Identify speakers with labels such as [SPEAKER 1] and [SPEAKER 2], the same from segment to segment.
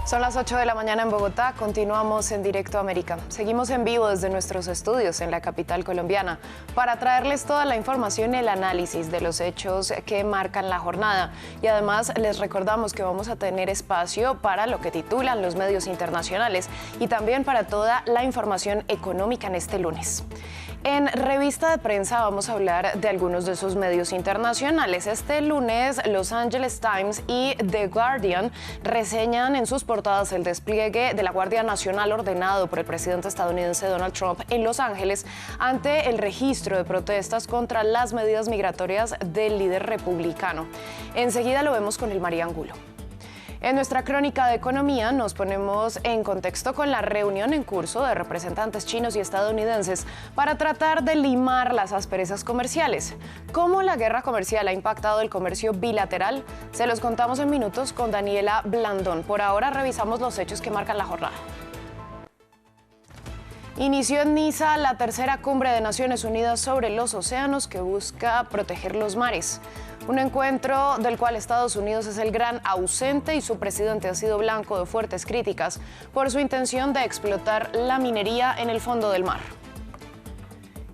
[SPEAKER 1] Son las 8 de la mañana en Bogotá, continuamos en Directo América. Seguimos en vivo desde nuestros estudios en la capital colombiana para traerles toda la información y el análisis de los hechos que marcan la jornada. Y además les recordamos que vamos a tener espacio para lo que titulan los medios internacionales y también para toda la información económica en este lunes. En Revista de Prensa vamos a hablar de algunos de esos medios internacionales. Este lunes, Los Angeles Times y The Guardian reseñan en sus portadas el despliegue de la Guardia Nacional ordenado por el presidente estadounidense Donald Trump en Los Ángeles ante el registro de protestas contra las medidas migratorias del líder republicano. Enseguida lo vemos con Ilmari Angulo. En nuestra crónica de economía nos ponemos en contexto con la reunión en curso de representantes chinos y estadounidenses para tratar de limar las asperezas comerciales. ¿Cómo la guerra comercial ha impactado el comercio bilateral? Se los contamos en minutos con Daniela Blandón. Por ahora revisamos los hechos que marcan la jornada. Inició en Niza la tercera cumbre de Naciones Unidas sobre los océanos que busca proteger los mares. Un encuentro del cual Estados Unidos es el gran ausente y su presidente ha sido blanco de fuertes críticas por su intención de explotar la minería en el fondo del mar.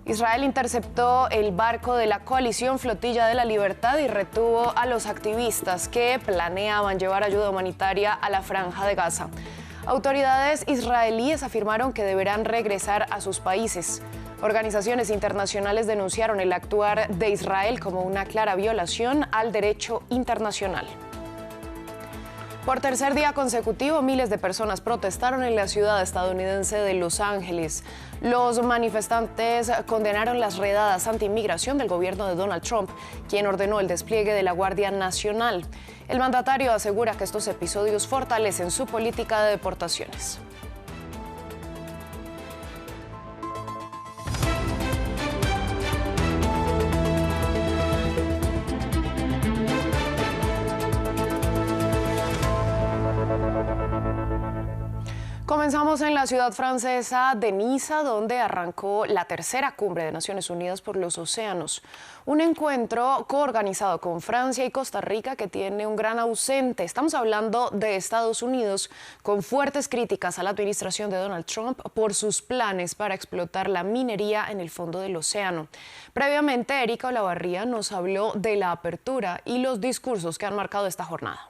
[SPEAKER 1] Israel interceptó el barco de la coalición Flotilla de la Libertad y retuvo a los activistas que planeaban llevar ayuda humanitaria a la Franja de Gaza. Autoridades israelíes afirmaron que deberán regresar a sus países. Organizaciones internacionales denunciaron el actuar de Israel como una clara violación al derecho internacional. Por tercer día consecutivo, miles de personas protestaron en la ciudad estadounidense de Los Ángeles. Los manifestantes condenaron las redadas anti-inmigración del gobierno de Donald Trump, quien ordenó el despliegue de la Guardia Nacional. El mandatario asegura que estos episodios fortalecen su política de deportaciones. Comenzamos en la ciudad francesa de Niza, donde arrancó la tercera cumbre de Naciones Unidas por los Océanos. Un encuentro coorganizado con Francia y Costa Rica que tiene un gran ausente. Estamos hablando de Estados Unidos, con fuertes críticas a la administración de Donald Trump por sus planes para explotar la minería en el fondo del océano. Previamente, Erika Olavarría nos habló de la apertura y los discursos que han marcado esta jornada.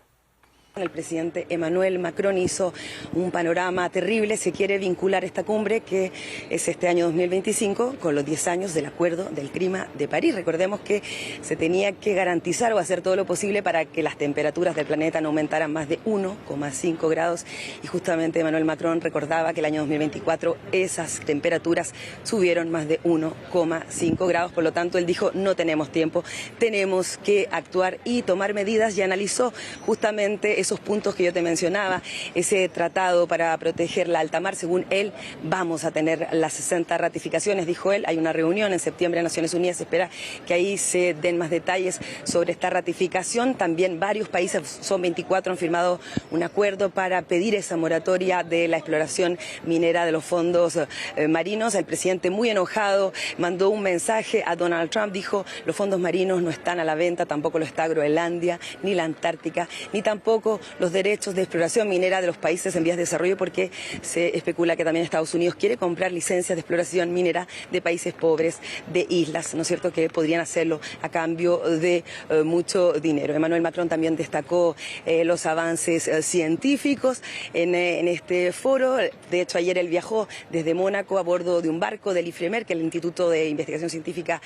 [SPEAKER 2] El presidente Emmanuel Macron hizo un panorama terrible, se quiere vincular esta cumbre que es este año 2025 con los 10 años del Acuerdo del Clima de París. Recordemos que se tenía que garantizar o hacer todo lo posible para que las temperaturas del planeta no aumentaran más de 1,5 grados y justamente Emmanuel Macron recordaba que el año 2024 esas temperaturas subieron más de 1,5 grados, por lo tanto él dijo no tenemos tiempo, tenemos que actuar y tomar medidas y analizó justamente esos puntos que yo te mencionaba, ese tratado para proteger la alta mar. Según él, vamos a tener las 60 ratificaciones, dijo él. Hay una reunión en septiembre de Naciones Unidas, se espera que ahí se den más detalles sobre esta ratificación. También varios países, son 24, han firmado un acuerdo para pedir esa moratoria de la exploración minera de los fondos marinos. El presidente, muy enojado, mandó un mensaje a Donald Trump, dijo los fondos marinos no están a la venta, tampoco lo está Groenlandia, ni la Antártica, ni tampoco los derechos de exploración minera de los países en vías de desarrollo, porque se especula que también Estados Unidos quiere comprar licencias de exploración minera de países pobres, de islas, ¿no es cierto?, que podrían hacerlo a cambio de mucho dinero. Emmanuel Macron también destacó los avances científicos en este foro. De hecho, ayer él viajó desde Mónaco a bordo de un barco del IFREMER, que es el Instituto de Investigación Científica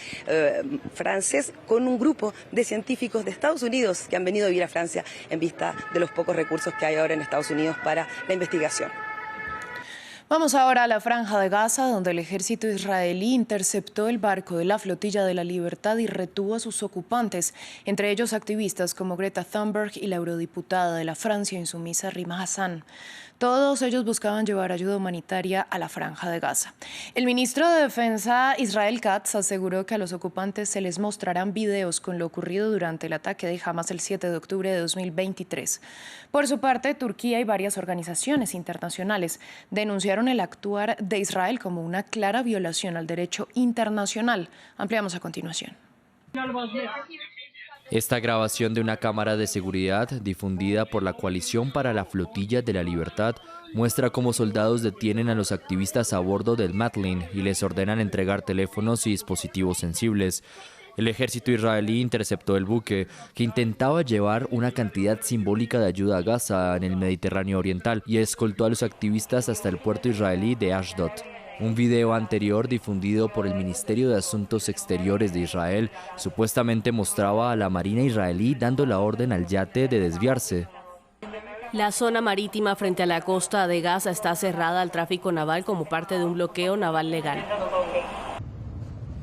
[SPEAKER 2] francés, con un grupo de científicos de Estados Unidos que han venido a vivir a Francia en vista de los pocos recursos que hay ahora en Estados Unidos para la investigación.
[SPEAKER 1] Vamos ahora a la Franja de Gaza, donde el ejército israelí interceptó el barco de la Flotilla de la Libertad y retuvo a sus ocupantes, entre ellos activistas como Greta Thunberg y la eurodiputada de la Francia insumisa Rima Hassan. Todos ellos buscaban llevar ayuda humanitaria a la Franja de Gaza. El ministro de Defensa, Israel Katz, aseguró que a los ocupantes se les mostrarán videos con lo ocurrido durante el ataque de Hamas el 7 de octubre de 2023. Por su parte, Turquía y varias organizaciones internacionales denunciaron el actuar de Israel como una clara violación al derecho internacional. Ampliamos a continuación.
[SPEAKER 3] Esta grabación de una cámara de seguridad difundida por la Coalición para la Flotilla de la Libertad muestra cómo soldados detienen a los activistas a bordo del Matlin y les ordenan entregar teléfonos y dispositivos sensibles. El ejército israelí interceptó el buque, que intentaba llevar una cantidad simbólica de ayuda a Gaza en el Mediterráneo Oriental, y escoltó a los activistas hasta el puerto israelí de Ashdod. Un video anterior difundido por el Ministerio de Asuntos Exteriores de Israel supuestamente mostraba a la Marina israelí dando la orden al yate de desviarse.
[SPEAKER 4] La zona marítima frente a la costa de Gaza está cerrada al tráfico naval como parte de un bloqueo naval legal.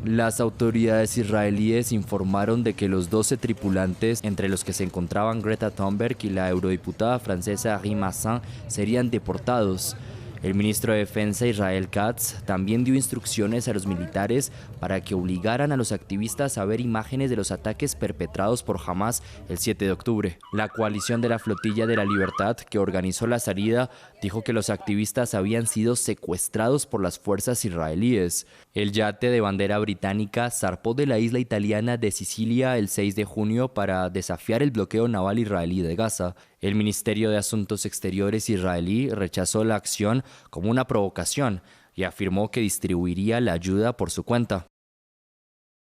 [SPEAKER 3] Las autoridades israelíes informaron de que los 12 tripulantes, entre los que se encontraban Greta Thunberg y la eurodiputada francesa Rima Massin, serían deportados. El ministro de Defensa Israel Katz también dio instrucciones a los militares para que obligaran a los activistas a ver imágenes de los ataques perpetrados por Hamas el 7 de octubre. La coalición de la Flotilla de la Libertad, que organizó la salida, dijo que los activistas habían sido secuestrados por las fuerzas israelíes. El yate de bandera británica zarpó de la isla italiana de Sicilia el 6 de junio para desafiar el bloqueo naval israelí de Gaza. El Ministerio de Asuntos Exteriores israelí rechazó la acción como una provocación y afirmó que distribuiría la ayuda por su cuenta.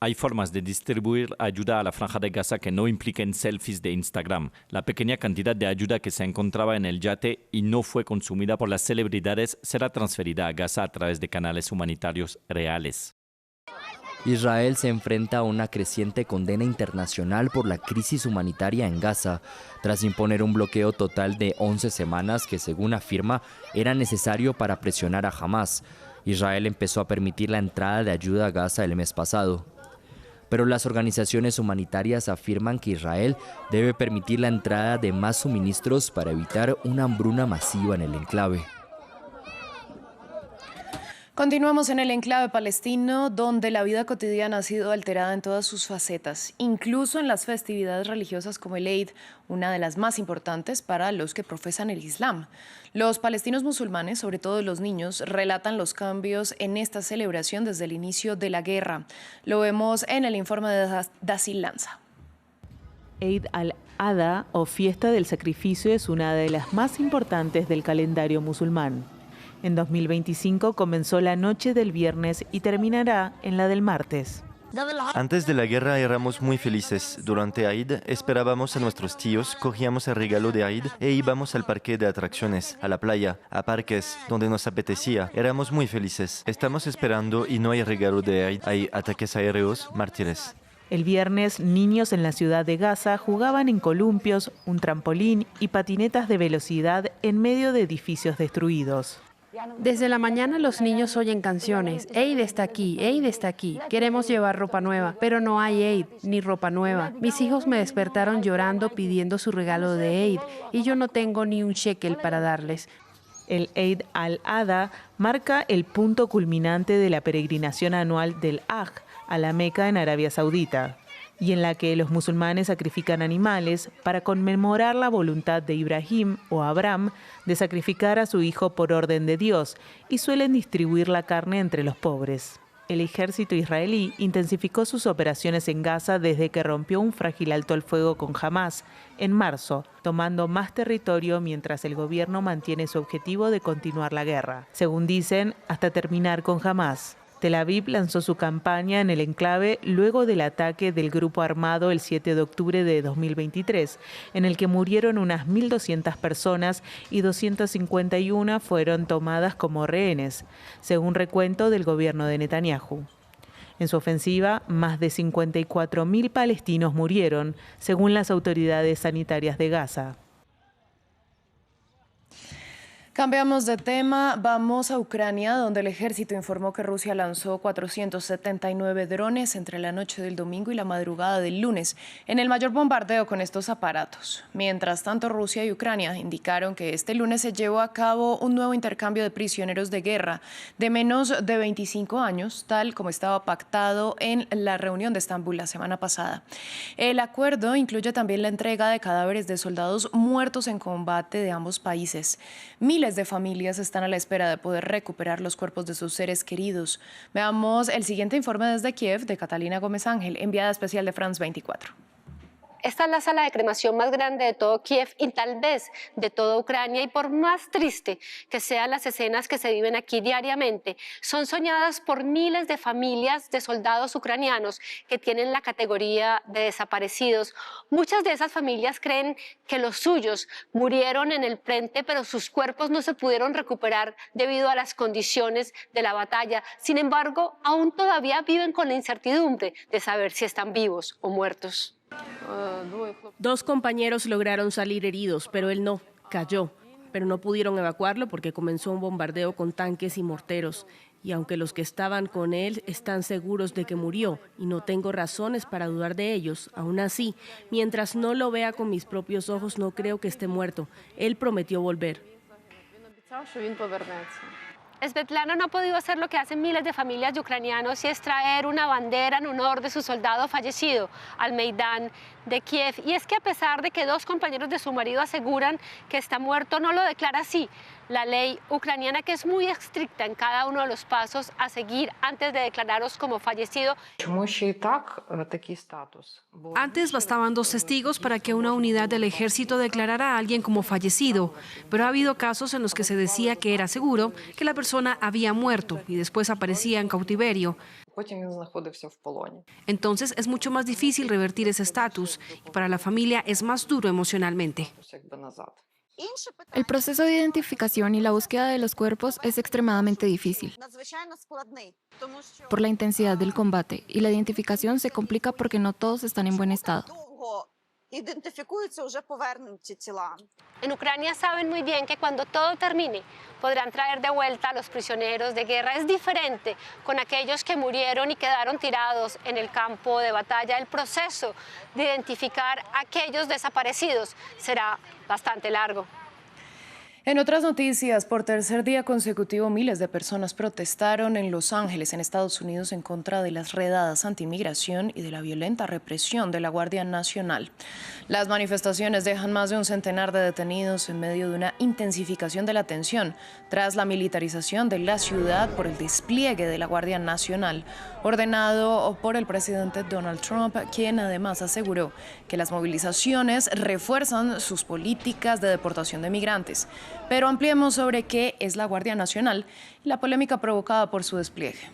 [SPEAKER 5] Hay formas de distribuir ayuda a la Franja de Gaza que no impliquen selfies de Instagram. La pequeña cantidad de ayuda que se encontraba en el yate y no fue consumida por las celebridades será transferida a Gaza a través de canales humanitarios reales.
[SPEAKER 3] Israel se enfrenta a una creciente condena internacional por la crisis humanitaria en Gaza, tras imponer un bloqueo total de 11 semanas que, según afirma, era necesario para presionar a Hamas. Israel empezó a permitir la entrada de ayuda a Gaza el mes pasado. Pero las organizaciones humanitarias afirman que Israel debe permitir la entrada de más suministros para evitar una hambruna masiva en el enclave.
[SPEAKER 1] Continuamos en el enclave palestino, donde la vida cotidiana ha sido alterada en todas sus facetas, incluso en las festividades religiosas como el Eid, una de las más importantes para los que profesan el Islam. Los palestinos musulmanes, sobre todo los niños, relatan los cambios en esta celebración desde el inicio de la guerra. Lo vemos en el informe de Dacil Lanza.
[SPEAKER 6] Eid al-Adha, o fiesta del sacrificio, es una de las más importantes del calendario musulmán. En 2025 comenzó la noche del viernes y terminará en la del martes.
[SPEAKER 7] Antes de la guerra éramos muy felices. Durante Eid esperábamos a nuestros tíos, cogíamos el regalo de Eid e íbamos al parque de atracciones, a la playa, a parques, donde nos apetecía. Éramos muy felices. Estamos esperando y no hay regalo de Eid. Hay ataques aéreos, mártires.
[SPEAKER 6] El viernes, niños en la ciudad de Gaza jugaban en columpios, un trampolín y patinetas de velocidad en medio de edificios destruidos.
[SPEAKER 8] Desde la mañana los niños oyen canciones. Eid está aquí, Eid está aquí. Queremos llevar ropa nueva, pero no hay Eid ni ropa nueva. Mis hijos me despertaron llorando pidiendo su regalo de Eid y yo no tengo ni un shekel para darles.
[SPEAKER 6] El Eid al-Adha marca el punto culminante de la peregrinación anual del Hajj a la Meca en Arabia Saudita, y en la que los musulmanes sacrifican animales para conmemorar la voluntad de Ibrahim o Abraham de sacrificar a su hijo por orden de Dios, y suelen distribuir la carne entre los pobres. El ejército israelí intensificó sus operaciones en Gaza desde que rompió un frágil alto el fuego con Hamas en marzo, tomando más territorio mientras el gobierno mantiene su objetivo de continuar la guerra, según dicen, hasta terminar con Hamas. Tel Aviv lanzó su campaña en el enclave luego del ataque del grupo armado el 7 de octubre de 2023, en el que murieron unas 1.200 personas y 251 fueron tomadas como rehenes, según recuento del gobierno de Netanyahu. En su ofensiva, más de 54.000 palestinos murieron, según las autoridades sanitarias de Gaza.
[SPEAKER 1] Cambiamos de tema, vamos a Ucrania, donde el ejército informó que Rusia lanzó 479 drones entre la noche del domingo y la madrugada del lunes, en el mayor bombardeo con estos aparatos. Mientras tanto, Rusia y Ucrania indicaron que este lunes se llevó a cabo un nuevo intercambio de prisioneros de guerra de menos de 25 años, tal como estaba pactado en la reunión de Estambul la semana pasada. El acuerdo incluye también la entrega de cadáveres de soldados muertos en combate de ambos países. Miles de familias están a la espera de poder recuperar los cuerpos de sus seres queridos. Veamos el siguiente informe desde Kiev de Catalina Gómez Ángel, enviada especial de France 24.
[SPEAKER 9] Esta es la sala de cremación más grande de todo Kiev y tal vez de toda Ucrania, y por más triste que sean las escenas que se viven aquí diariamente, son soñadas por miles de familias de soldados ucranianos que tienen la categoría de desaparecidos. Muchas de esas familias creen que los suyos murieron en el frente, pero sus cuerpos no se pudieron recuperar debido a las condiciones de la batalla. Sin embargo, aún todavía viven con la incertidumbre de saber si están vivos o muertos.
[SPEAKER 4] 2 compañeros lograron salir heridos, pero él no, cayó. Pero no pudieron evacuarlo porque comenzó un bombardeo con tanques y morteros. Y aunque los que estaban con él están seguros de que murió, y no tengo razones para dudar de ellos, aún así, mientras no lo vea con mis propios ojos, no creo que esté muerto. Él prometió volver.
[SPEAKER 9] Svetlana no ha podido hacer lo que hacen miles de familias de ucranianos, y es traer una bandera en honor de su soldado fallecido al Maidán de Kiev. Y es que a pesar de que 2 compañeros de su marido aseguran que está muerto, no lo declara así la ley ucraniana, que es muy estricta en cada uno de los pasos a seguir antes de declararos como fallecido.
[SPEAKER 10] Antes bastaban 2 testigos para que una unidad del ejército declarara a alguien como fallecido, pero ha habido casos en los que se decía que era seguro que la persona había muerto y después aparecía en cautiverio. Entonces es mucho más difícil revertir ese estatus y para la familia es más duro emocionalmente.
[SPEAKER 11] El proceso de identificación y la búsqueda de los cuerpos es extremadamente difícil. Por la intensidad del combate, y la identificación se complica porque no todos están en buen estado.
[SPEAKER 9] En Ucrania saben muy bien que cuando todo termine podrán traer de vuelta a los prisioneros de guerra. Es diferente con aquellos que murieron y quedaron tirados en el campo de batalla. El proceso de identificar a aquellos desaparecidos será bastante largo.
[SPEAKER 1] En otras noticias, por tercer día consecutivo, miles de personas protestaron en Los Ángeles, en Estados Unidos, en contra de las redadas anti-inmigración y de la violenta represión de la Guardia Nacional. Las manifestaciones dejan más de un centenar de detenidos en medio de una intensificación de la tensión tras la militarización de la ciudad por el despliegue de la Guardia Nacional, ordenado por el presidente Donald Trump, quien además aseguró que las movilizaciones refuerzan sus políticas de deportación de migrantes. Pero ampliemos sobre qué es la Guardia Nacional y la polémica provocada por su despliegue.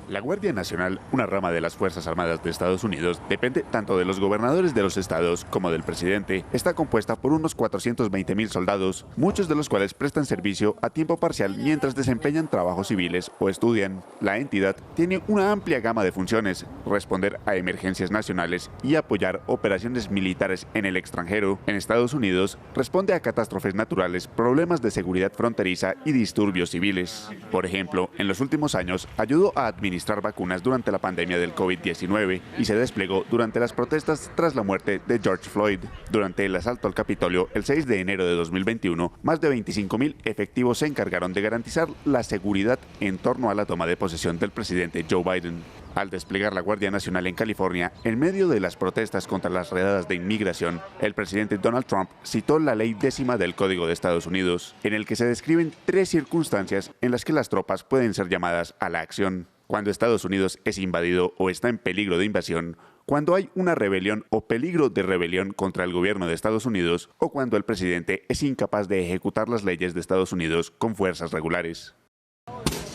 [SPEAKER 12] La Guardia Nacional, una rama de las Fuerzas Armadas de Estados Unidos, depende tanto de los gobernadores de los estados como del presidente. Está compuesta por unos 420,000 soldados, muchos de los cuales prestan servicio a tiempo parcial mientras desempeñan trabajos civiles o estudian. La entidad tiene una amplia gama de funciones: responder a emergencias nacionales y apoyar operaciones militares en el extranjero. En Estados Unidos, responde a catástrofes naturales, problemas de seguridad fronteriza y disturbios civiles. Por ejemplo, en los últimos años ayudó a administrar vacunas durante la pandemia del COVID-19 y se desplegó durante las protestas tras la muerte de George Floyd. Durante el asalto al Capitolio el 6 de enero de 2021, más de 25,000 efectivos se encargaron de garantizar la seguridad en torno a la toma de posesión del presidente Joe Biden. Al desplegar la Guardia Nacional en California, en medio de las protestas contra las redadas de inmigración, el presidente Donald Trump citó la ley 10ª del Código de Estados Unidos, en el que se describen 3 circunstancias en las que las tropas pueden ser llamadas a la acción: cuando Estados Unidos es invadido o está en peligro de invasión, cuando hay una rebelión o peligro de rebelión contra el gobierno de Estados Unidos, o cuando el presidente es incapaz de ejecutar las leyes de Estados Unidos con fuerzas regulares.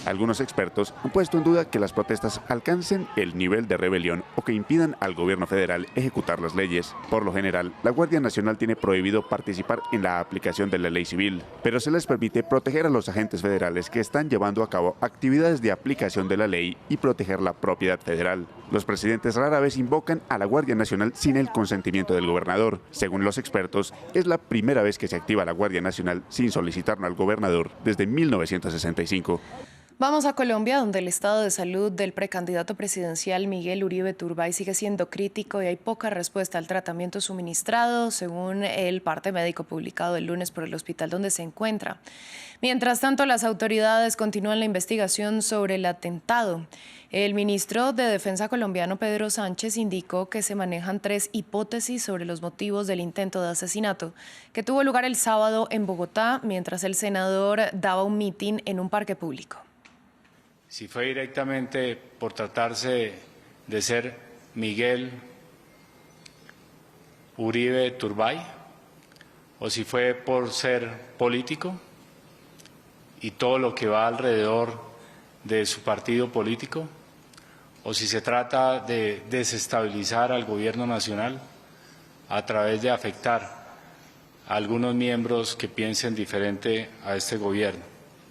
[SPEAKER 12] Algunos expertos han puesto en duda que las protestas alcancen el nivel de rebelión o que impidan al gobierno federal ejecutar las leyes. Por lo general, la Guardia Nacional tiene prohibido participar en la aplicación de la ley civil, pero se les permite proteger a los agentes federales que están llevando a cabo actividades de aplicación de la ley y proteger la propiedad federal. Los presidentes rara vez invocan a la Guardia Nacional sin el consentimiento del gobernador. Según los expertos, es la primera vez que se activa la Guardia Nacional sin solicitarlo al gobernador desde 1965.
[SPEAKER 1] Vamos a Colombia, donde el estado de salud del precandidato presidencial Miguel Uribe Turbay sigue siendo crítico y hay poca respuesta al tratamiento suministrado, según el parte médico publicado el lunes por el hospital donde se encuentra. Mientras tanto, las autoridades continúan la investigación sobre el atentado. El ministro de Defensa colombiano, Pedro Sánchez, indicó que se manejan 3 hipótesis sobre los motivos del intento de asesinato que tuvo lugar el sábado en Bogotá, mientras el senador daba un mitin en un parque público.
[SPEAKER 13] Si fue directamente por tratarse de ser Miguel Uribe Turbay, o si fue por ser político y todo lo que va alrededor de su partido político, o si se trata de desestabilizar al gobierno nacional a través de afectar a algunos miembros que piensen diferente a este gobierno.